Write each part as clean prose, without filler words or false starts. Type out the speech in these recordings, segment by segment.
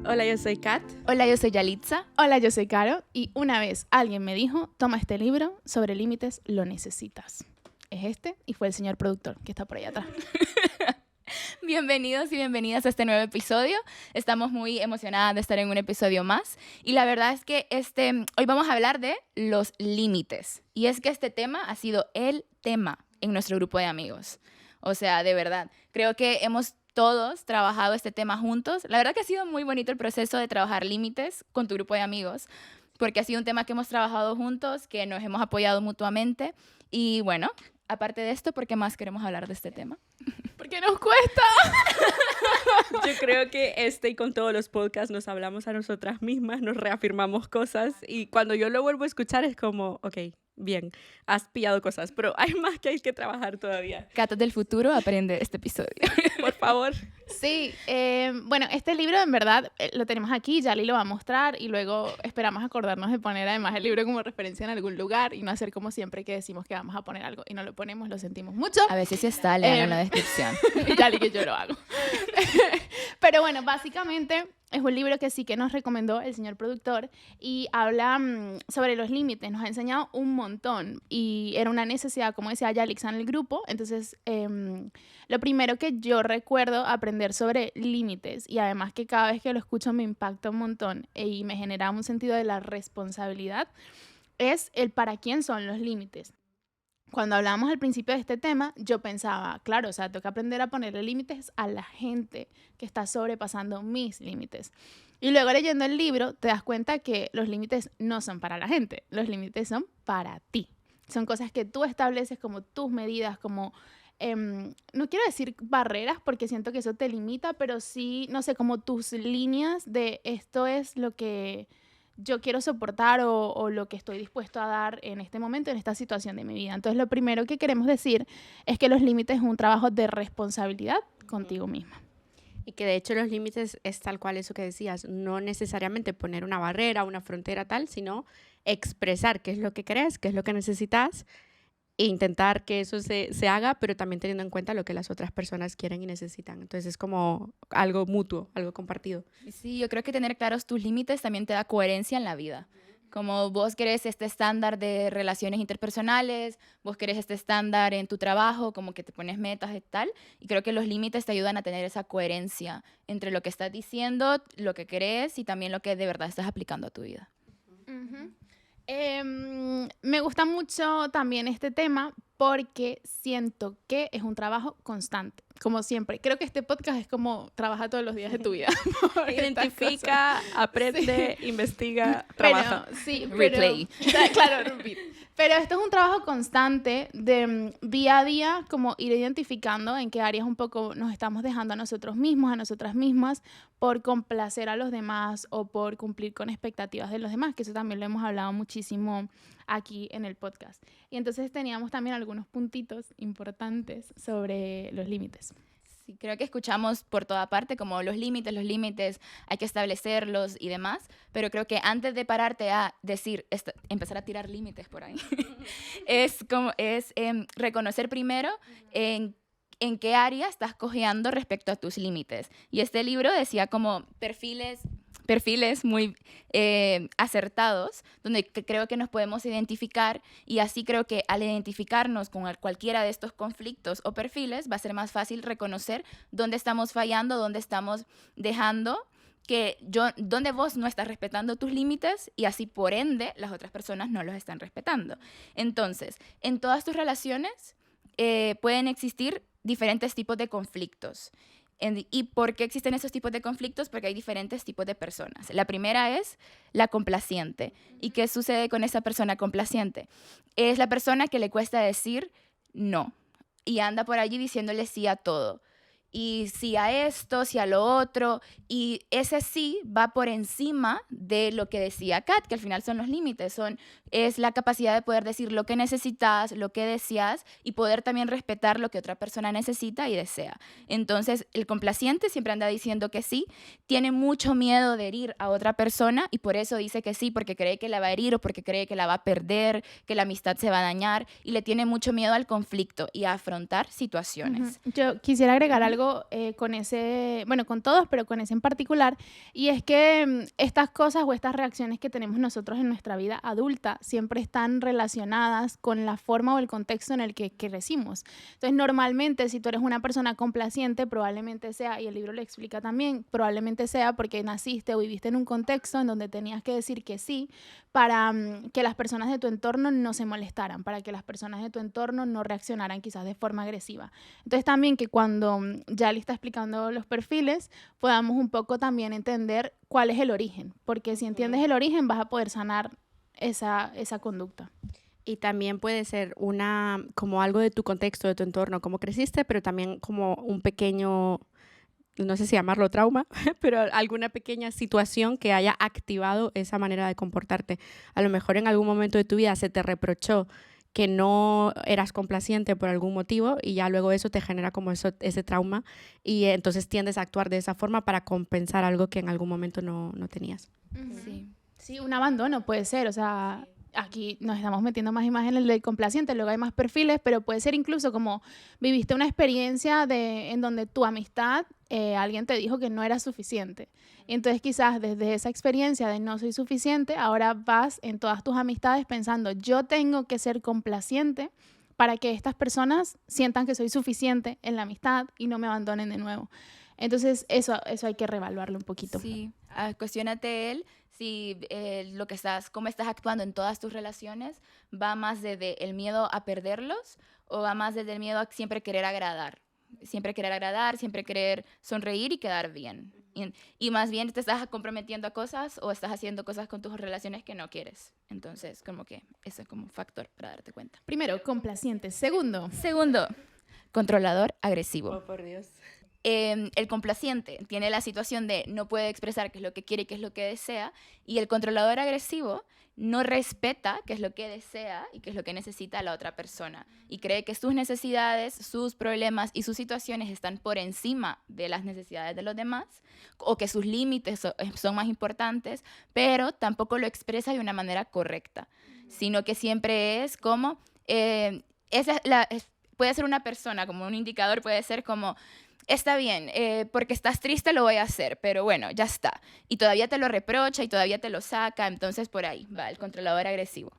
Hola, yo soy Kat. Hola, yo soy Yalitza. Hola, yo soy Caro. Y una vez alguien me dijo, toma este libro sobre límites, lo necesitas. Es este y fue el señor productor que está por allá atrás. Bienvenidos y bienvenidas a este nuevo episodio. Estamos muy emocionadas de estar en un episodio más. Y la verdad es que hoy vamos a hablar de los límites. Y es que este tema ha sido el tema en nuestro grupo de amigos. O sea, de verdad, creo que hemos todos trabajado este tema juntos. La verdad que ha sido muy bonito el proceso de trabajar límites con tu grupo de amigos, porque ha sido un tema que hemos trabajado juntos, que nos hemos apoyado mutuamente. Y bueno, aparte de esto, ¿por qué más queremos hablar de este tema? Porque nos cuesta. Yo creo que y con todos los podcasts nos hablamos a nosotras mismas, nos reafirmamos cosas y cuando yo lo vuelvo a escuchar es como, ok, bien, has pillado cosas, pero hay más que hay que trabajar todavía. Catas del futuro, aprende este episodio. Por favor. Sí, bueno, este libro en verdad lo tenemos aquí, Yali lo va a mostrar y luego esperamos acordarnos de poner además el libro como referencia en algún lugar y no hacer como siempre que decimos que vamos a poner algo y no lo ponemos, lo sentimos mucho. A veces sí está, lean en la descripción. Yali, que yo lo hago. Pero bueno, básicamente es un libro que sí que nos recomendó el señor productor y habla sobre los límites, nos ha enseñado un montón y era una necesidad, como decía Yalixa en el grupo, entonces lo primero que yo recuerdo aprender sobre límites y además que cada vez que lo escucho me impacta un montón y me genera un sentido de la responsabilidad es el para quién son los límites. Cuando hablábamos al principio de este tema, yo pensaba, claro, o sea, tengo que aprender a ponerle límites a la gente que está sobrepasando mis límites. Y luego leyendo el libro, te das cuenta que los límites no son para la gente, los límites son para ti. Son cosas que tú estableces como tus medidas, como, no quiero decir barreras porque siento que eso te limita, pero sí, no sé, como tus líneas de esto es lo que yo quiero soportar o lo que estoy dispuesto a dar en este momento, en esta situación de mi vida. Entonces, lo primero que queremos decir es que los límites es un trabajo de responsabilidad contigo misma. Y que de hecho los límites es tal cual eso que decías, no necesariamente poner una barrera, una frontera tal, sino expresar qué es lo que crees, qué es lo que necesitas e intentar que eso se haga, pero también teniendo en cuenta lo que las otras personas quieren y necesitan. Entonces es como algo mutuo, algo compartido. Sí, yo creo que tener claros tus límites también te da coherencia en la vida. Como vos querés este estándar de relaciones interpersonales, vos querés este estándar en tu trabajo, como que te pones metas y tal. Y creo que los límites te ayudan a tener esa coherencia entre lo que estás diciendo, lo que crees y también lo que de verdad estás aplicando a tu vida. Uh-huh. Me gusta mucho también este tema porque siento que es un trabajo constante, como siempre. Creo que este podcast es como trabaja todos los días de tu vida. Identifica, aprende, investiga, trabaja. Sí, Replay. Claro, repeat. Pero esto es un trabajo constante de día a día, como ir identificando en qué áreas un poco nos estamos dejando a nosotros mismos, a nosotras mismas, por complacer a los demás o por cumplir con expectativas de los demás, que eso también lo hemos hablado muchísimo aquí en el podcast. Y entonces teníamos también algunos puntitos importantes sobre los límites. Sí, creo que escuchamos por toda parte como los límites, hay que establecerlos y demás, pero creo que antes de pararte a decir, empezar a tirar límites por ahí, es reconocer primero en qué área estás cojeando respecto a tus límites. Y este libro decía como perfiles muy acertados, donde creo que nos podemos identificar y así creo que al identificarnos con cualquiera de estos conflictos o perfiles va a ser más fácil reconocer dónde estamos fallando, dónde estamos dejando donde vos no estás respetando tus límites y así por ende las otras personas no los están respetando. Entonces, en todas tus relaciones pueden existir diferentes tipos de conflictos. ¿Y por qué existen esos tipos de conflictos? Porque hay diferentes tipos de personas. La primera es la complaciente. ¿Y qué sucede con esa persona complaciente? Es la persona que le cuesta decir no y anda por allí diciéndole sí a todo. y sí a esto, sí a lo otro, y ese sí va por encima de lo que decía Kat, que al final son los límites, es la capacidad de poder decir lo que necesitas, lo que deseas y poder también respetar lo que otra persona necesita y desea. Entonces, el complaciente siempre anda diciendo que sí, tiene mucho miedo de herir a otra persona y por eso dice que sí, porque cree que la va a herir o porque cree que la va a perder, que la amistad se va a dañar y le tiene mucho miedo al conflicto y a afrontar situaciones. Yo quisiera agregar algo con todos, pero con ese en particular, y es que estas cosas o estas reacciones que tenemos nosotros en nuestra vida adulta siempre están relacionadas con la forma o el contexto en el que crecimos. Entonces, normalmente, si tú eres una persona complaciente, probablemente sea, y el libro lo explica también, probablemente sea porque naciste o viviste en un contexto en donde tenías que decir que sí para que las personas de tu entorno no se molestaran, para que las personas de tu entorno no reaccionaran quizás de forma agresiva. Entonces, también que cuando ya le está explicando los perfiles, podamos un poco también entender cuál es el origen, porque si entiendes el origen vas a poder sanar esa conducta. Y también puede ser como algo de tu contexto, de tu entorno, cómo creciste, pero también como un pequeño, no sé si llamarlo trauma, pero alguna pequeña situación que haya activado esa manera de comportarte. A lo mejor en algún momento de tu vida se te reprochó que no eras complaciente por algún motivo y ya luego eso te genera como ese trauma y entonces tiendes a actuar de esa forma para compensar algo que en algún momento no tenías. Sí. Sí, un abandono puede ser, o sea, aquí nos estamos metiendo más imágenes del complaciente, luego hay más perfiles, pero puede ser incluso como viviste una experiencia en donde tu amistad, alguien te dijo que no era suficiente. Y entonces quizás desde esa experiencia de no soy suficiente, ahora vas en todas tus amistades pensando, yo tengo que ser complaciente para que estas personas sientan que soy suficiente en la amistad y no me abandonen de nuevo. Entonces eso hay que reevaluarlo un poquito. Sí, cuestiónate él si cómo estás actuando en todas tus relaciones va más desde el miedo a perderlos o va más desde el miedo a siempre querer agradar, siempre querer sonreír y quedar bien. Y más bien te estás comprometiendo a cosas o estás haciendo cosas con tus relaciones que no quieres. Entonces, como que eso es como un factor para darte cuenta. Primero, complaciente. Segundo, Controlador agresivo. Oh, por Dios. El complaciente tiene la situación de no puede expresar qué es lo que quiere y qué es lo que desea, y el controlador agresivo no respeta qué es lo que desea y qué es lo que necesita la otra persona, y cree que sus necesidades, sus problemas y sus situaciones están por encima de las necesidades de los demás, o que sus límites son más importantes, pero tampoco lo expresa de una manera correcta, sino que siempre es como, puede ser una persona, como un indicador puede ser como, está bien, porque estás triste lo voy a hacer, pero bueno, ya está. Y todavía te lo reprocha y todavía te lo saca, entonces por ahí va el controlador agresivo.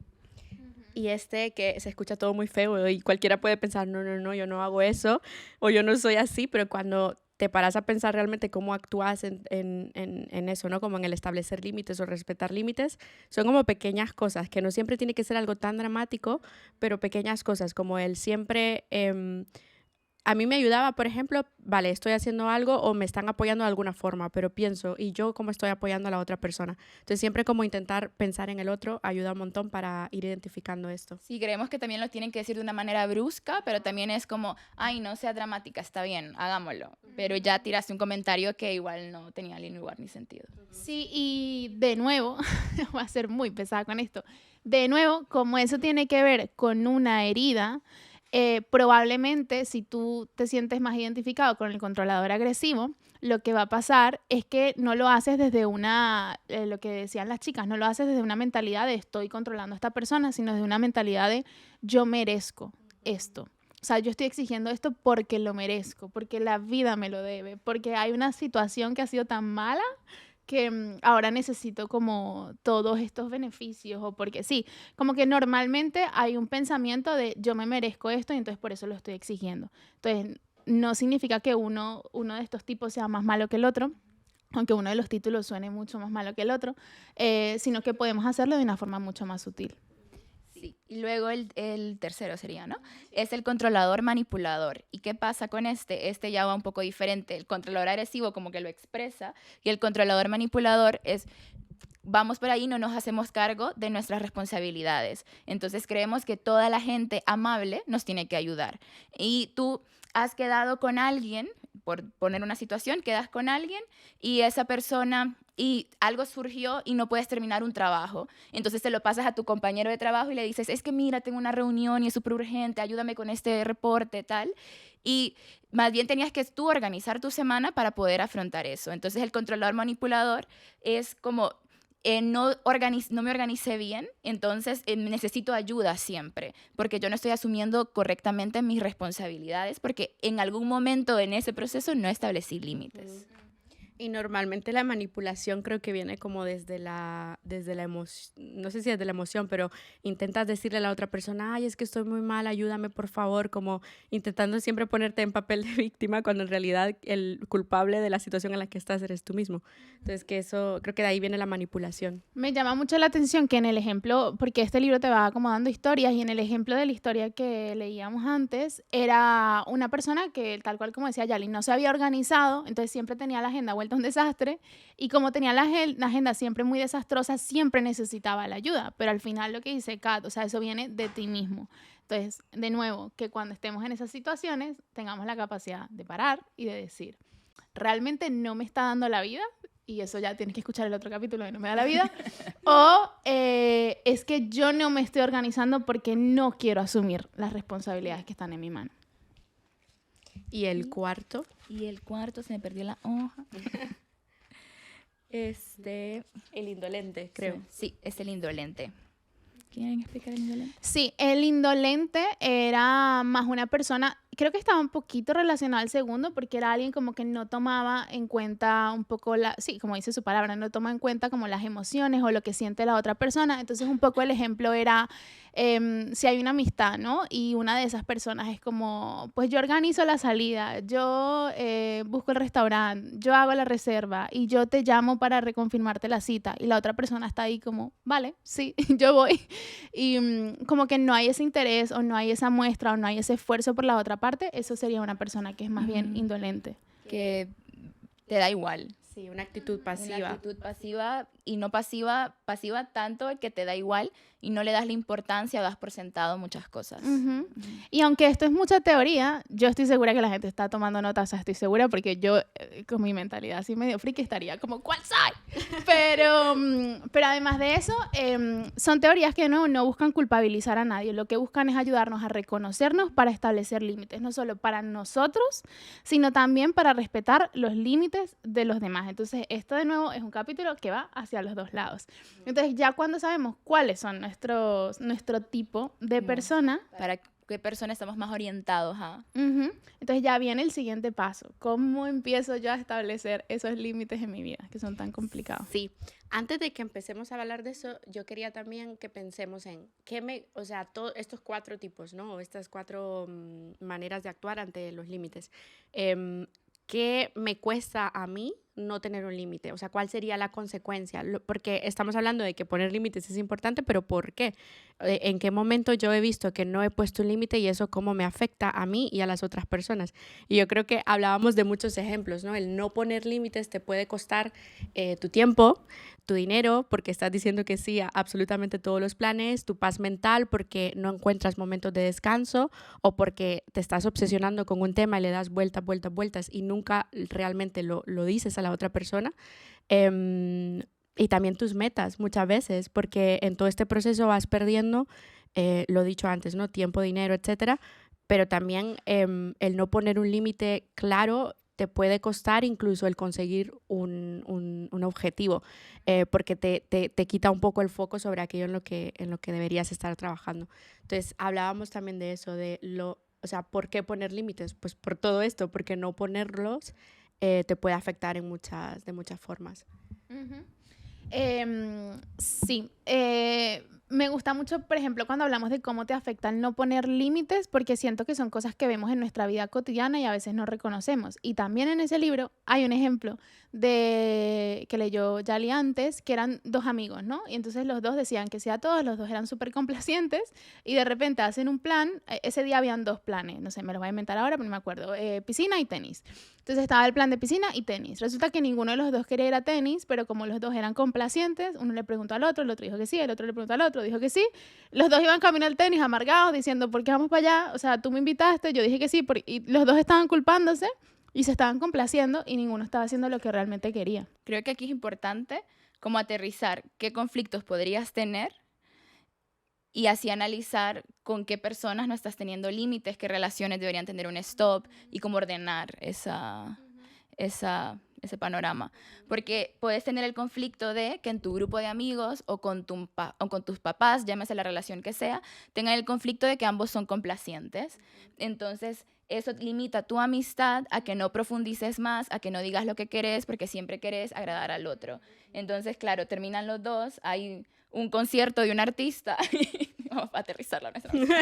Y que se escucha todo muy feo y cualquiera puede pensar, no, yo no hago eso o yo no soy así, pero cuando te paras a pensar realmente cómo actúas en eso, ¿no? Como en el establecer límites o respetar límites, son como pequeñas cosas, que no siempre tiene que ser algo tan dramático, pero pequeñas cosas, como el siempre... a mí me ayudaba, por ejemplo, vale, estoy haciendo algo o me están apoyando de alguna forma, pero pienso, ¿y yo cómo estoy apoyando a la otra persona? Entonces siempre como intentar pensar en el otro ayuda un montón para ir identificando esto. Sí, creemos que también lo tienen que decir de una manera brusca, pero también es como, ay, no sea dramática, está bien, hagámoslo. Pero ya tiraste un comentario que igual no tenía ni lugar ni sentido. Sí, y de nuevo, voy a ser muy pesada con esto, de nuevo, como eso tiene que ver con una herida, probablemente si tú te sientes más identificado con el controlador agresivo, lo que va a pasar es que no lo haces desde lo que decían las chicas, no lo haces desde una mentalidad de estoy controlando a esta persona, sino desde una mentalidad de yo merezco esto. O sea, yo estoy exigiendo esto porque lo merezco, porque la vida me lo debe, porque hay una situación que ha sido tan mala que ahora necesito como todos estos beneficios o porque sí, como que normalmente hay un pensamiento de yo me merezco esto y entonces por eso lo estoy exigiendo. Entonces, no significa que uno de estos tipos sea más malo que el otro, aunque uno de los títulos suene mucho más malo que el otro, sino que podemos hacerlo de una forma mucho más sutil. Sí. Y luego el tercero sería, ¿no? Es el controlador manipulador. ¿Y qué pasa con este? Este ya va un poco diferente. El controlador agresivo como que lo expresa y el controlador manipulador es vamos por ahí, no nos hacemos cargo de nuestras responsabilidades. Entonces creemos que toda la gente amable nos tiene que ayudar. Y tú has quedado con alguien por poner una situación, quedas con alguien y esa persona, y algo surgió y no puedes terminar un trabajo. Entonces te lo pasas a tu compañero de trabajo y le dices, es que mira, tengo una reunión y es súper urgente, ayúdame con este reporte, tal. Y más bien tenías que tú organizar tu semana para poder afrontar eso. Entonces el controlador manipulador es como no me organicé bien, entonces necesito ayuda siempre, porque yo no estoy asumiendo correctamente mis responsabilidades, porque en algún momento en ese proceso no establecí límites. Y normalmente la manipulación creo que viene como desde la emoción, no sé si desde la emoción, pero intentas decirle a la otra persona, ay, es que estoy muy mal, ayúdame por favor, como intentando siempre ponerte en papel de víctima cuando en realidad el culpable de la situación en la que estás eres tú mismo. Entonces que eso, creo que de ahí viene la manipulación. Me llama mucho la atención que en el ejemplo, porque este libro te va acomodando historias, y en el ejemplo de la historia que leíamos antes, era una persona que, tal cual como decía Yali, no se había organizado, entonces siempre tenía la agenda vuelta un desastre, y como tenía la agenda siempre muy desastrosa, siempre necesitaba la ayuda, pero al final lo que dice Kat, o sea, eso viene de ti mismo. Entonces, de nuevo, que cuando estemos en esas situaciones, tengamos la capacidad de parar y de decir, ¿realmente no me está dando la vida? Y eso ya tienes que escuchar el otro capítulo de No me da la vida. O es que yo no me estoy organizando porque no quiero asumir las responsabilidades que están en mi mano. Y el cuarto. Y el cuarto, se me perdió la hoja. El indolente, creo. Sí, es el indolente. ¿Quieren explicar el indolente? Sí, el indolente era más una persona, creo que estaba un poquito relacionado al segundo, porque era alguien como que no tomaba en cuenta un poco sí, como dice su palabra, no toma en cuenta como las emociones o lo que siente la otra persona. Entonces un poco el ejemplo era, si hay una amistad, ¿no? Y una de esas personas es como, pues yo organizo la salida, yo busco el restaurante, yo hago la reserva y yo te llamo para reconfirmarte la cita. Y la otra persona está ahí como, vale, sí, yo voy. Y como que no hay ese interés o no hay esa muestra o no hay ese esfuerzo por la otra parte, eso sería una persona que es más bien indolente. Que te da igual. Sí, una actitud pasiva. Una actitud pasiva y no pasiva tanto que te da igual y no le das la importancia o das por sentado muchas cosas. Y aunque esto es mucha teoría, yo estoy segura que la gente está tomando notas, o sea, estoy segura porque yo con mi mentalidad así medio friki estaría como, ¿cuál soy? Pero además de eso, son teorías que no buscan culpabilizar a nadie, lo que buscan es ayudarnos a reconocernos para establecer límites, no solo para nosotros, sino también para respetar los límites de los demás. Entonces, esto de nuevo es un capítulo que va hacia los dos lados. Entonces, ya cuando sabemos cuáles son nuestro tipo de persona, para qué persona estamos más orientados a. Entonces ya viene el siguiente paso. ¿Cómo empiezo yo a establecer esos límites en mi vida que son tan complicados? Sí. Antes de que empecemos a hablar de eso, yo quería también que pensemos en todos estos 4 tipos, ¿no? O estas 4 maneras de actuar ante los límites. ¿Qué me cuesta a mí no tener un límite? O sea, ¿cuál sería la consecuencia? Porque estamos hablando de que poner límites es importante, pero ¿por qué? ¿En qué momento yo he visto que no he puesto un límite y eso cómo me afecta a mí y a las otras personas? Y yo creo que hablábamos de muchos ejemplos, ¿no? El no poner límites te puede costar tu tiempo, tu dinero, porque estás diciendo que sí a absolutamente todos los planes, tu paz mental porque no encuentras momentos de descanso o porque te estás obsesionando con un tema y le das vueltas y nunca realmente lo dices a la otra persona. Y también tus metas muchas veces, porque en todo este proceso vas perdiendo, lo he dicho antes, ¿no? Tiempo, dinero, etcétera, pero también el no poner un límite claro te puede costar incluso el conseguir un objetivo, porque te quita un poco el foco sobre aquello en lo que deberías estar trabajando. Entonces, hablábamos también de eso, ¿por qué poner límites? Pues por todo esto, porque no ponerlos te puede afectar de muchas formas. Sí, me gusta mucho, por ejemplo, cuando hablamos de cómo te afecta el no poner límites, porque siento que son cosas que vemos en nuestra vida cotidiana y a veces no reconocemos. Y también en ese libro hay un ejemplo que leyó Yali antes, que eran 2 amigos, ¿no? Y entonces los 2 decían que sí a todos, los 2 eran súper complacientes y de repente hacen un plan. Ese día habían 2 planes, no sé, me los voy a inventar ahora, pero no me acuerdo, piscina y tenis. Entonces estaba el plan de piscina y tenis. Resulta que ninguno de los 2 quería ir a tenis, pero como los 2 eran complacientes, uno le preguntó al otro, el otro dijo que sí, el otro le preguntó al otro, dijo que sí. Los 2 iban camino al tenis amargados diciendo, ¿por qué vamos para allá? O sea, tú me invitaste, yo dije que sí, y los 2 estaban culpándose. y se estaban complaciendo y ninguno estaba haciendo lo que realmente quería. Creo que aquí es importante como aterrizar qué conflictos podrías tener y así analizar con qué personas no estás teniendo límites, qué relaciones deberían tener un stop y cómo ordenar ese panorama. Porque puedes tener el conflicto de que en tu grupo de amigos o con tus papás, llámese la relación que sea, tengan el conflicto de que ambos son complacientes. Entonces, eso limita tu amistad a que no profundices más, a que no digas lo que querés, porque siempre querés agradar al otro. Entonces, claro, terminan los dos, hay un concierto de un artista, vamos a aterrizarlo a nuestra vida.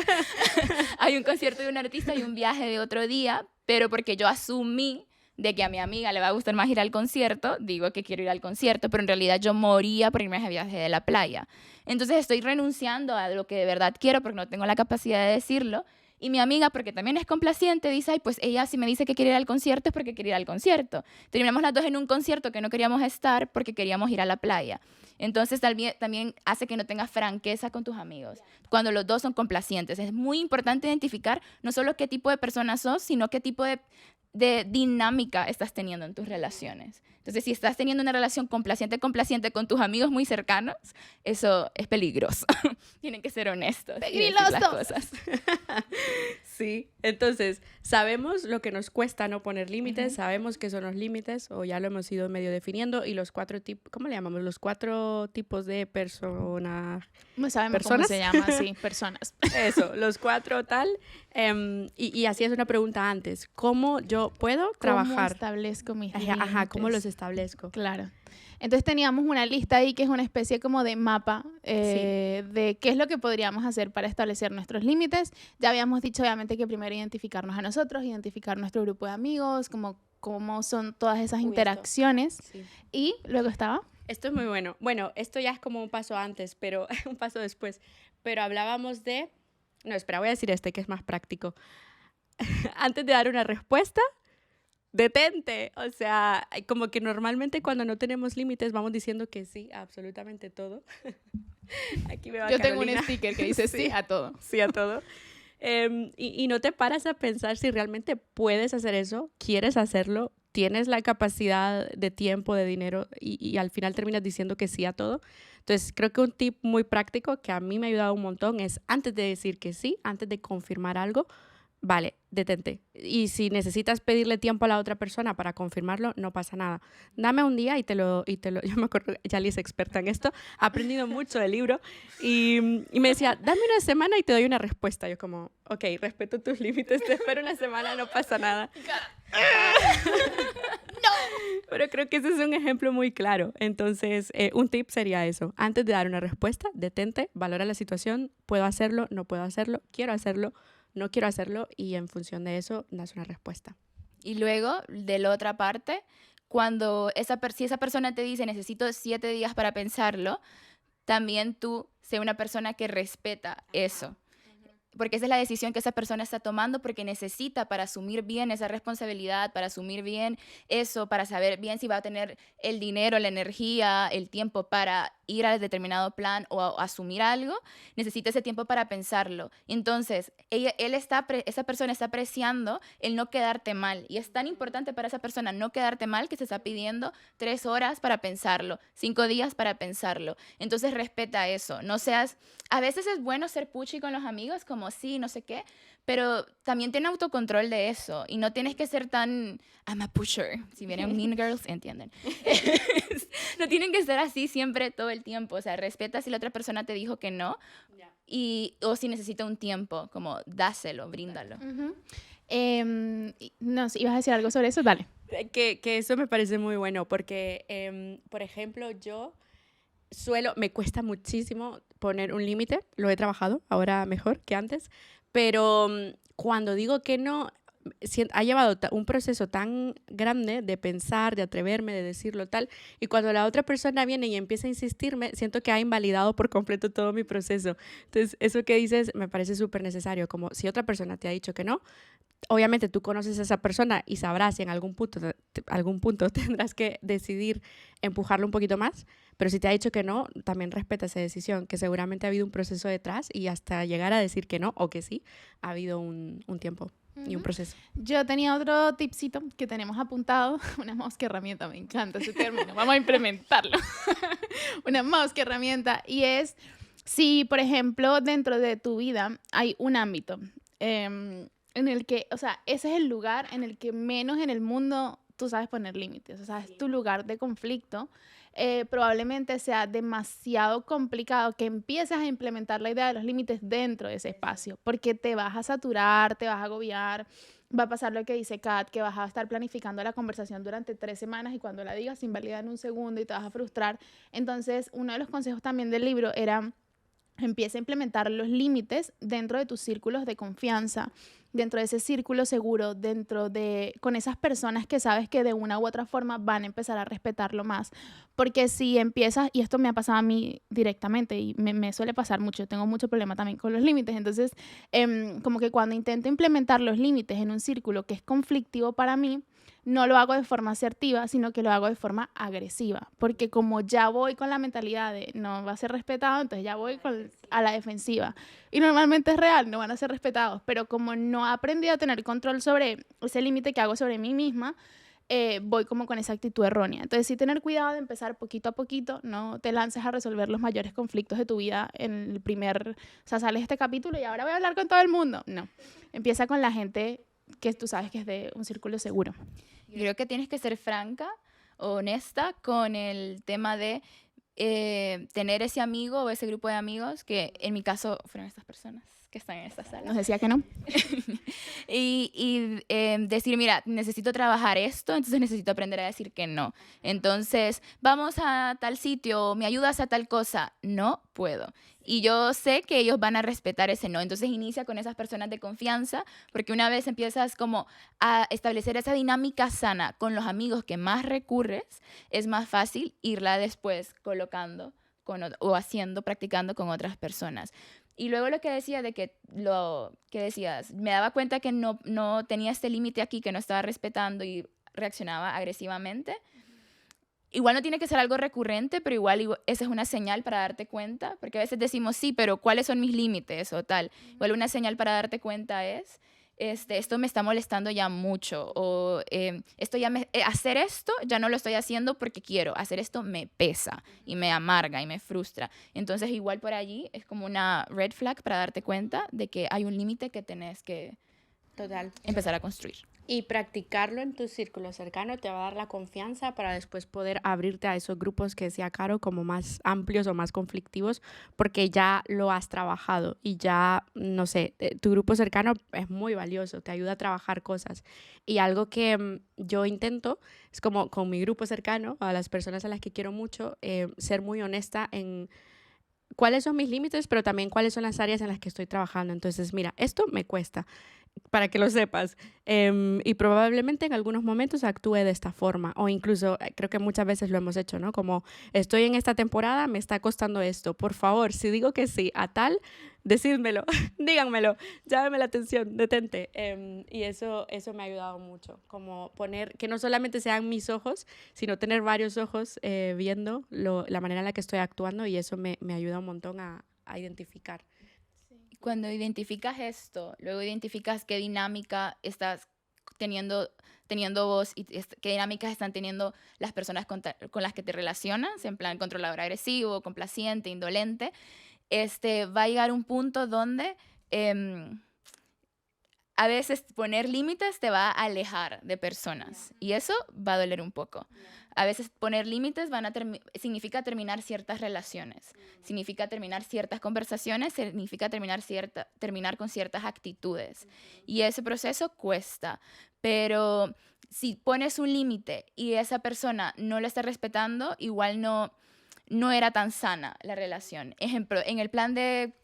Hay un concierto de un artista y un viaje de otro día, pero porque yo asumí de que a mi amiga le va a gustar más ir al concierto, digo que quiero ir al concierto, pero en realidad yo moría por irme a ese viaje de la playa. Entonces estoy renunciando a lo que de verdad quiero porque no tengo la capacidad de decirlo. Y mi amiga, porque también es complaciente, dice, ay, pues ella si me dice que quiere ir al concierto es porque quiere ir al concierto. Terminamos las dos en un concierto que no queríamos estar porque queríamos ir a la playa. Entonces también hace que no tengas franqueza con tus amigos, cuando los dos son complacientes. Es muy importante identificar no solo qué tipo de persona sos, sino qué tipo de dinámica estás teniendo en tus relaciones. Entonces, si estás teniendo una relación complaciente con tus amigos muy cercanos, eso es peligroso. Tienen que ser honestos. Y decir las cosas. Sí, entonces, sabemos lo que nos cuesta no poner límites, sabemos qué son los límites, o ya lo hemos ido medio definiendo, y los 4 tipos, ¿cómo le llamamos? Los 4 tipos de personas. No sabemos ¿Personas? cómo se llama, sí, personas. Eso, los 4 tal. Y así es una pregunta antes. ¿Cómo yo puedo trabajar? ¿Cómo establezco mis límites? Ajá, ¿cómo los establezco? Claro. Entonces teníamos una lista ahí que es una especie como de mapa de qué es lo que podríamos hacer para establecer nuestros límites. Ya habíamos dicho obviamente que primero identificarnos a nosotros, identificar nuestro grupo de amigos, cómo son todas esas interacciones. Sí. Y luego estaba... Esto es muy bueno. Bueno, esto ya es como un paso antes, pero un paso después. Pero hablábamos de... No, espera, voy a decir este que es más práctico. Antes de dar una respuesta, detente. O sea, como que normalmente cuando no tenemos límites vamos diciendo que sí a absolutamente todo. Aquí me va Yo tengo Carolina. un sticker que dice sí a todo. Sí a todo. Y no te paras a pensar si realmente puedes hacer eso, quieres hacerlo, tienes la capacidad de tiempo, de dinero y al final terminas diciendo que sí a todo. Entonces, creo que un tip muy práctico que a mí me ha ayudado un montón es antes de decir que sí, antes de confirmar algo, vale, detente. Y si necesitas pedirle tiempo a la otra persona para confirmarlo, no pasa nada. Dame un día y te lo yo me acuerdo, Yali es experta en esto, ha aprendido mucho del libro y me decía, dame una semana y te doy una respuesta. Yo como, ok, respeto tus límites, te espero una semana, no pasa nada. Pero creo que ese es un ejemplo muy claro. Entonces, un tip sería eso. Antes de dar una respuesta, detente, valora la situación, puedo hacerlo, no puedo hacerlo, quiero hacerlo, no quiero hacerlo, y en función de eso das una respuesta. Y luego, de la otra parte, si esa persona te dice necesito 7 días para pensarlo, también tú sé una persona que respeta eso. Porque esa es la decisión que esa persona está tomando porque necesita para asumir bien esa responsabilidad, para asumir bien eso, para saber bien si va a tener el dinero, la energía, el tiempo para ir a determinado plan o asumir algo, necesita ese tiempo para pensarlo. Entonces, esa persona está apreciando el no quedarte mal. Y es tan importante para esa persona no quedarte mal que se está pidiendo 3 horas para pensarlo, 5 días para pensarlo. Entonces, respeta eso. No seas... A veces es bueno ser puchi con los amigos, como sí, no sé qué, pero también ten autocontrol de eso. Y no tienes que ser tan... I'm a pusher. Si vienen Mean Girls, entienden. No tienen que ser así siempre, todo el tiempo. O sea, respeta si la otra persona te dijo que no. O si necesita un tiempo, como dáselo, bríndalo. No, si ibas a decir algo sobre eso, dale. Que eso me parece muy bueno porque, por ejemplo, me cuesta muchísimo poner un límite, lo he trabajado, ahora mejor que antes, pero cuando digo que no, ha llevado un proceso tan grande de pensar, de atreverme, de decirlo tal, y cuando la otra persona viene y empieza a insistirme, siento que ha invalidado por completo todo mi proceso. Entonces, eso que dices me parece súper necesario, como si otra persona te ha dicho que no, obviamente tú conoces a esa persona y sabrás si en algún punto tendrás que decidir empujarlo un poquito más, pero si te ha dicho que no, también respeta esa decisión, que seguramente ha habido un proceso detrás y hasta llegar a decir que no o que sí, ha habido un tiempo. y un proceso. Yo tenía otro tipcito que tenemos apuntado, una mouse que herramienta, me encanta ese término, vamos a implementarlo. Una mouse que herramienta, y es si, por ejemplo, dentro de tu vida hay un ámbito en el que, o sea, ese es el lugar en el que menos en el mundo tú sabes poner límites, o sea, es tu lugar de conflicto. Probablemente sea demasiado complicado que empieces a implementar la idea de los límites dentro de ese espacio, porque te vas a saturar, te vas a agobiar, va a pasar lo que dice Kat, que vas a estar planificando la conversación durante 3 semanas y cuando la digas se invalida en un segundo y te vas a frustrar. Entonces, uno de los consejos también del libro era: empieza a implementar los límites dentro de tus círculos de confianza, dentro de ese círculo seguro, con esas personas que sabes que de una u otra forma van a empezar a respetarlo más. Porque si empiezas, y esto me ha pasado a mí directamente y me suele pasar mucho, tengo mucho problema también con los límites, entonces como que cuando intento implementar los límites en un círculo que es conflictivo para mí, no lo hago de forma asertiva, sino que lo hago de forma agresiva, porque como ya voy con la mentalidad de no va a ser respetado, entonces ya voy a la defensiva. Y normalmente es real, no van a ser respetados, pero como no he aprendido a tener control sobre ese límite que hago sobre mí misma, voy como con esa actitud errónea. Entonces sí, tener cuidado de empezar poquito a poquito, no te lances a resolver los mayores conflictos de tu vida en el primer, o sea, sales de este capítulo y ahora voy a hablar con todo el mundo. No, empieza con la gente que tú sabes que es de un círculo seguro. Yo creo que tienes que ser franca, honesta con el tema de tener ese amigo o ese grupo de amigos, que en mi caso fueron estas personas que están en esta sala. Nos decía que no. y decir, mira, necesito trabajar esto, entonces necesito aprender a decir que no. Entonces, vamos a tal sitio, me ayudas a tal cosa. No puedo. Y yo sé que ellos van a respetar ese no. Entonces inicia con esas personas de confianza, porque una vez empiezas como a establecer esa dinámica sana con los amigos que más recurres, es más fácil irla después colocando practicando con otras personas. Y luego lo que decía decías, me daba cuenta que no tenía este límite aquí, que no estaba respetando y reaccionaba agresivamente. Igual no tiene que ser algo recurrente, pero igual esa es una señal para darte cuenta, porque a veces decimos, sí, pero ¿cuáles son mis límites o tal? Igual una señal para darte cuenta es, esto me está molestando ya mucho, o hacer esto ya no lo estoy haciendo porque quiero, hacer esto me pesa y me amarga y me frustra. Entonces igual por allí es como una red flag para darte cuenta de que hay un límite que tenés que empezar a construir. Y practicarlo en tu círculo cercano te va a dar la confianza para después poder abrirte a esos grupos que decía Caro, como más amplios o más conflictivos, porque ya lo has trabajado y ya, no sé, tu grupo cercano es muy valioso, te ayuda a trabajar cosas. Y algo que yo intento es como con mi grupo cercano, a las personas a las que quiero mucho, ser muy honesta en cuáles son mis límites, pero también cuáles son las áreas en las que estoy trabajando. Entonces, mira, esto me cuesta, para que lo sepas. Y probablemente en algunos momentos actúe de esta forma, o incluso creo que muchas veces lo hemos hecho, ¿no? Como estoy en esta temporada, me está costando esto. Por favor, si digo que sí a tal, decídmelo, díganmelo, llámeme la atención, detente. Y eso me ha ayudado mucho, como poner, que no solamente sean mis ojos, sino tener varios ojos viendo la manera en la que estoy actuando, y eso me ayuda un montón a identificar. Cuando identificas esto, luego identificas qué dinámica estás teniendo vos y qué dinámicas están teniendo las personas con las que te relacionas, en plan controlador agresivo, complaciente, indolente, va a llegar un punto donde a veces poner límites te va a alejar de personas y eso va a doler un poco. A veces poner límites significa terminar ciertas relaciones, significa terminar ciertas conversaciones, significa terminar con ciertas actitudes. Y ese proceso cuesta, pero si pones un límite y esa persona no lo está respetando, igual no era tan sana la relación. Ejemplo, en el plan de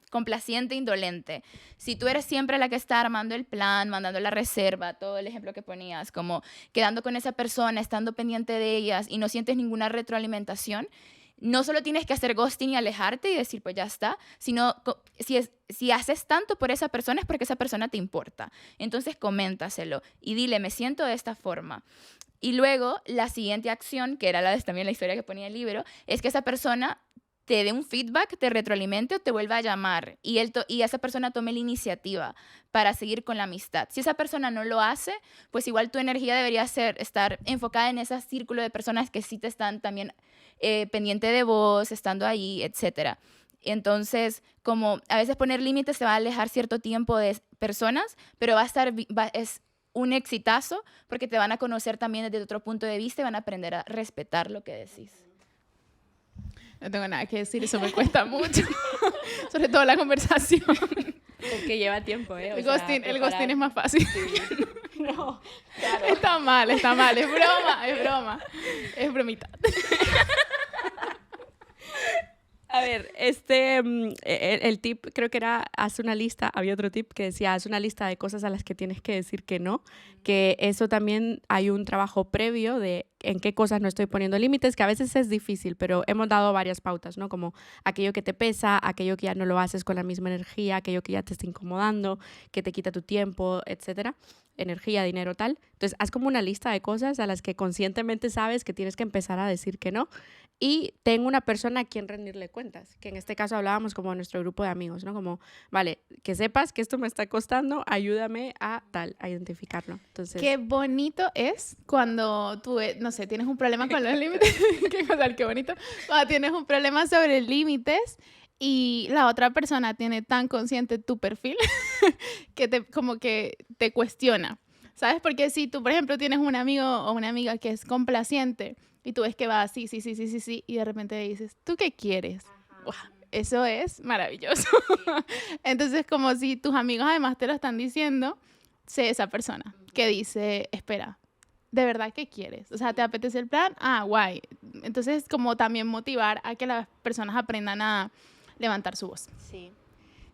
complaciente, indolente. Si tú eres siempre la que está armando el plan, mandando la reserva, todo el ejemplo que ponías, como quedando con esa persona, estando pendiente de ellas y no sientes ninguna retroalimentación, no solo tienes que hacer ghosting y alejarte y decir, pues ya está, sino si haces tanto por esa persona es porque esa persona te importa. Entonces, coméntaselo y dile, me siento de esta forma. Y luego, la siguiente acción, que era también la historia que ponía el libro, es que esa persona te dé un feedback, te retroalimente o te vuelva a llamar y esa persona tome la iniciativa para seguir con la amistad. Si esa persona no lo hace, pues igual tu energía debería estar enfocada en ese círculo de personas que sí te están también pendiente de vos, estando ahí, etcétera. Entonces, como a veces poner límites te va a alejar cierto tiempo de personas, pero es un exitazo porque te van a conocer también desde otro punto de vista y van a aprender a respetar lo que decís. No tengo nada que decir, eso me cuesta mucho. Sobre todo la conversación. Es que lleva tiempo, ¿eh? El ghosting es más fácil. Sí. No, claro. Está mal, es broma. Es bromita. A ver, el tip creo que era, haz una lista, había otro tip que decía, haz una lista de cosas a las que tienes que decir que no, que eso también hay un trabajo previo de en qué cosas no estoy poniendo límites, que a veces es difícil, pero hemos dado varias pautas, ¿no? Como aquello que te pesa, aquello que ya no lo haces con la misma energía, aquello que ya te está incomodando, que te quita tu tiempo, etcétera, energía, dinero, tal. Entonces, haz como una lista de cosas a las que conscientemente sabes que tienes que empezar a decir que no. Y tengo una persona a quien rendirle cuentas, que en este caso hablábamos como de nuestro grupo de amigos, ¿no? Como, vale, que sepas que esto me está costando, ayúdame a identificarlo. Entonces, Qué bonito es cuando tú, no sé, tienes un problema con los límites. Qué bonito. Cuando tienes un problema sobre límites y la otra persona tiene tan consciente tu perfil que como que te cuestiona. ¿Sabes? Porque si tú, por ejemplo, tienes un amigo o una amiga que es complaciente y tú ves que va así, sí, y de repente dices, ¿tú qué quieres? ¡Wow! Eso es maravilloso. Entonces, como si tus amigos además te lo están diciendo, sé esa persona que dice, espera, ¿de verdad qué quieres? O sea, ¿te apetece el plan? Ah, guay. Entonces, como también motivar a que las personas aprendan a levantar su voz. sí.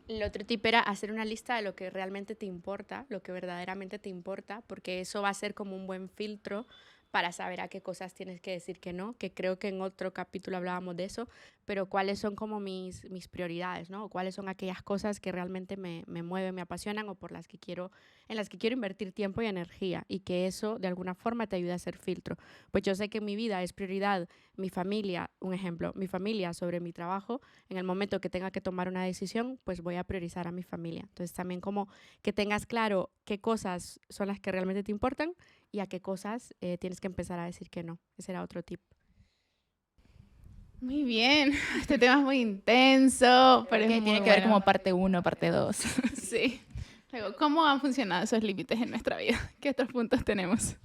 El otro tip era hacer una lista de lo que realmente te importa, lo que verdaderamente te importa, porque eso va a ser como un buen filtro para saber a qué cosas tienes que decir que no, que creo que en otro capítulo hablábamos de eso, pero cuáles son como mis prioridades, ¿no? O cuáles son aquellas cosas que realmente me mueven, me apasionan o en las que quiero invertir tiempo y energía y que eso de alguna forma te ayude a hacer filtro. Pues yo sé que en mi vida es prioridad mi familia, un ejemplo, mi familia sobre mi trabajo. En el momento que tenga que tomar una decisión, pues voy a priorizar a mi familia. Entonces también como que tengas claro qué cosas son las que realmente te importan y a qué cosas tienes que empezar a decir que no. Ese era otro tip. Muy bien. Este tema es muy intenso, pero que es tiene muy que ver bueno. como parte 1, parte 2. Sí. Luego, ¿cómo han funcionado esos límites en nuestra vida? ¿Qué otros puntos tenemos?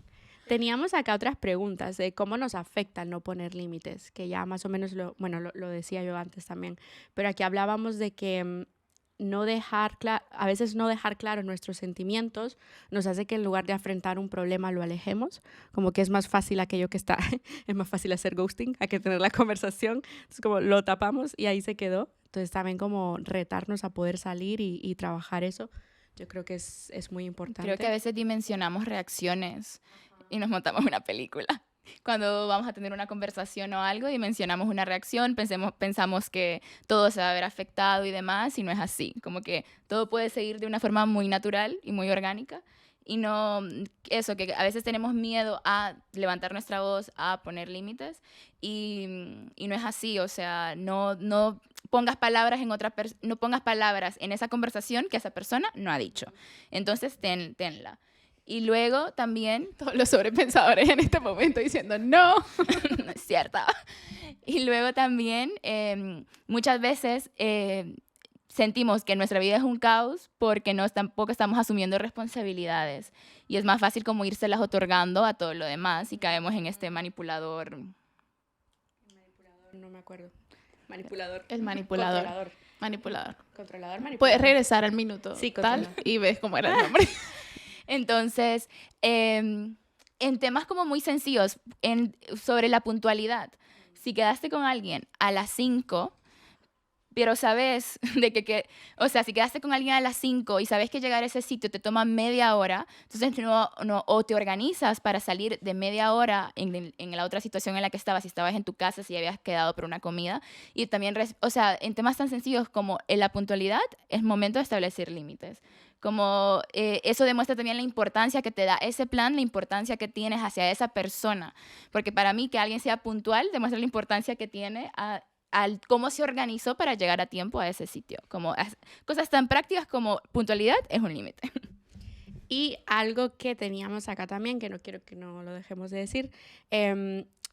Teníamos acá otras preguntas de cómo nos afecta el no poner límites, que ya más o menos lo decía yo antes también, pero aquí hablábamos de que a veces no dejar claros nuestros sentimientos nos hace que en lugar de afrontar un problema lo alejemos, como que es más fácil aquello que está, es más fácil hacer ghosting a que tener la conversación, entonces como lo tapamos y ahí se quedó. Entonces también como retarnos a poder salir y trabajar eso, yo creo que es muy importante. Creo que a veces dimensionamos reacciones y nos montamos una película. Cuando vamos a tener una conversación o algo, dimensionamos una reacción, pensamos que todo se va a ver afectado y demás, y no es así. Como que todo puede seguir de una forma muy natural y muy orgánica. Y no, eso, que a veces tenemos miedo a levantar nuestra voz, a poner límites, y no es así. O sea, no pongas palabras no pongas palabras en esa conversación que esa persona no ha dicho. Entonces, tenla. Y luego también... Todos los sobrepensadores en este momento diciendo no. No es cierto. Y luego también muchas veces sentimos que nuestra vida es un caos porque tampoco estamos asumiendo responsabilidades. Y es más fácil como irselas otorgando a todo lo demás y caemos en este manipulador. No me acuerdo. Manipulador. El manipulador. Controlador. Puedes regresar al minuto Sí, tal y ves cómo era el nombre. Entonces, en temas como muy sencillos, sobre la puntualidad, si quedaste con alguien a las 5, pero sabes o sea, si quedaste con alguien a las 5 y sabes que llegar a ese sitio te toma media hora, entonces o te organizas para salir de media hora en la otra situación en la que estabas, si estabas en tu casa, si habías quedado por una comida, y también, o sea, en temas tan sencillos como en la puntualidad, es momento de establecer límites. Como eso demuestra también la importancia que te da ese plan, la importancia que tienes hacia esa persona, porque para mí que alguien sea puntual demuestra la importancia que tiene al cómo se organizó para llegar a tiempo a ese sitio. Como cosas tan prácticas como puntualidad es un límite. Y algo que teníamos acá también, que no quiero que no lo dejemos de decir,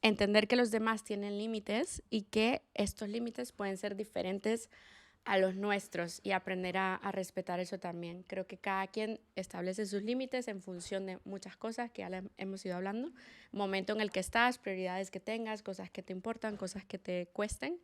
entender que los demás tienen límites y que estos límites pueden ser diferentes a los nuestros y aprender a respetar eso también. Creo que cada quien establece sus límites en función de muchas cosas que ya hemos ido hablando, momento en el que estás, prioridades que tengas, cosas que te importan, cosas que te cuesten.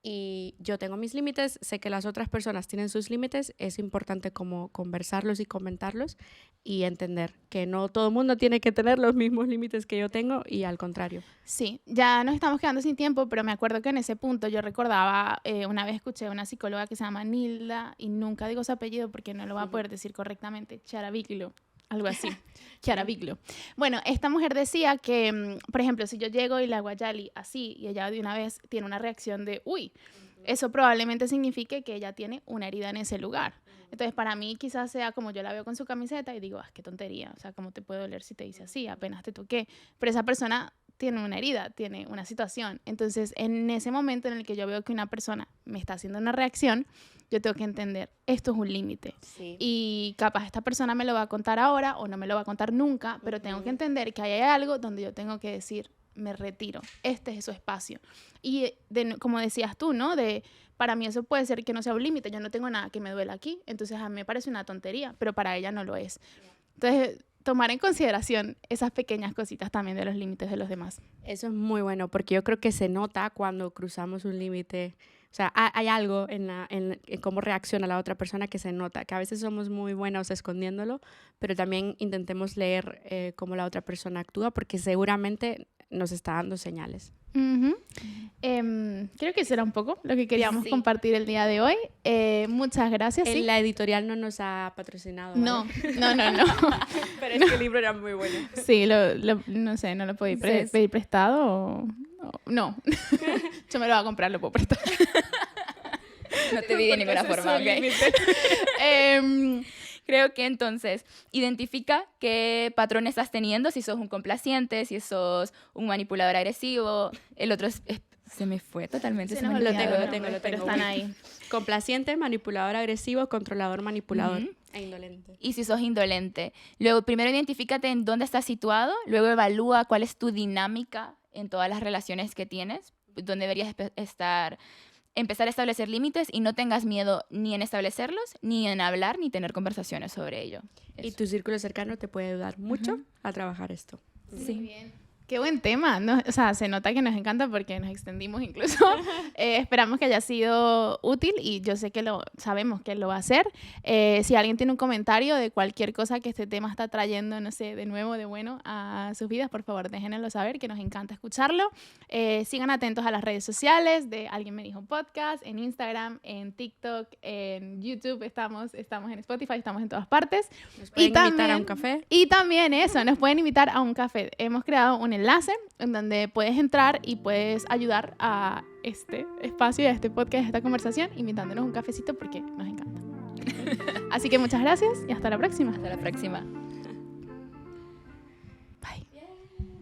Y yo tengo mis límites, sé que las otras personas tienen sus límites, es importante como conversarlos y comentarlos y entender que no todo el mundo tiene que tener los mismos límites que yo tengo y al contrario. Sí, ya nos estamos quedando sin tiempo, pero me acuerdo que en ese punto yo recordaba, una vez escuché a una psicóloga que se llama Nilda, y nunca digo su apellido porque no lo voy a poder decir correctamente, Charaviglo, algo así, Charaviglo. Bueno, esta mujer decía que, por ejemplo, si yo llego y le hago a Yali así, y ella de una vez tiene una reacción de, uy, eso probablemente signifique que ella tiene una herida en ese lugar. Entonces, para mí quizás sea como yo la veo con su camiseta y digo, qué tontería, o sea, ¿cómo te puede doler si te dice así? Apenas te toqué. Pero esa persona tiene una herida, tiene una situación. Entonces, en ese momento en el que yo veo que una persona me está haciendo una reacción, yo tengo que entender, esto es un límite. Sí. Y capaz esta persona me lo va a contar ahora o no me lo va a contar nunca, pero tengo que entender que hay algo donde yo tengo que decir, me retiro, este es su espacio. Y como decías tú, ¿no? Para mí eso puede ser que no sea un límite, yo no tengo nada que me duela aquí, entonces a mí me parece una tontería, pero para ella no lo es. Entonces, tomar en consideración esas pequeñas cositas también de los límites de los demás. Eso es muy bueno, porque yo creo que se nota cuando cruzamos un límite. O sea, hay algo en cómo reacciona la otra persona que se nota, que a veces somos muy buenos escondiéndolo, pero también intentemos leer cómo la otra persona actúa, porque seguramente nos está dando señales. Uh-huh. Creo que eso era un poco lo que queríamos compartir el día de hoy. Muchas gracias. Sí. La editorial no nos ha patrocinado. No. Pero es que el libro era muy bueno. Sí, no sé, no lo podéis pedir prestado o... No, yo me lo voy a comprar, lo puedo prestar. No te vi de ninguna forma, ¿ok? Creo que entonces identifica qué patrón estás teniendo, si sos un complaciente, si sos un manipulador agresivo. El otro se me fue totalmente. Lo tengo. Pero están ahí. Complaciente, manipulador agresivo, controlador, manipulador. Uh-huh. E indolente. Y si sos indolente. Luego, primero identifícate en dónde estás situado, luego evalúa cuál es tu dinámica en todas las relaciones que tienes, dónde deberías empezar a establecer límites y no tengas miedo ni en establecerlos, ni en hablar, ni tener conversaciones sobre ello. Eso. Y tu círculo cercano te puede ayudar mucho a trabajar esto. Sí. Muy bien. Qué buen tema, ¿no? O sea, se nota que nos encanta porque nos extendimos incluso. Esperamos que haya sido útil y yo sé que sabemos que lo va a hacer. Si alguien tiene un comentario de cualquier cosa que este tema está trayendo, no sé, de nuevo, de bueno, a sus vidas, por favor, déjenoslo saber, que nos encanta escucharlo. Sigan atentos a las redes sociales de Alguien Me Dijo Podcast, en Instagram, en TikTok, en YouTube, estamos en Spotify, estamos en todas partes. Nos pueden invitar a un café. Y también eso, nos pueden invitar a un café. Hemos creado un enlace en donde puedes entrar y puedes ayudar a este espacio y a este podcast, a esta conversación, invitándonos un cafecito porque nos encanta. Así que muchas gracias y hasta la próxima. Hasta la próxima.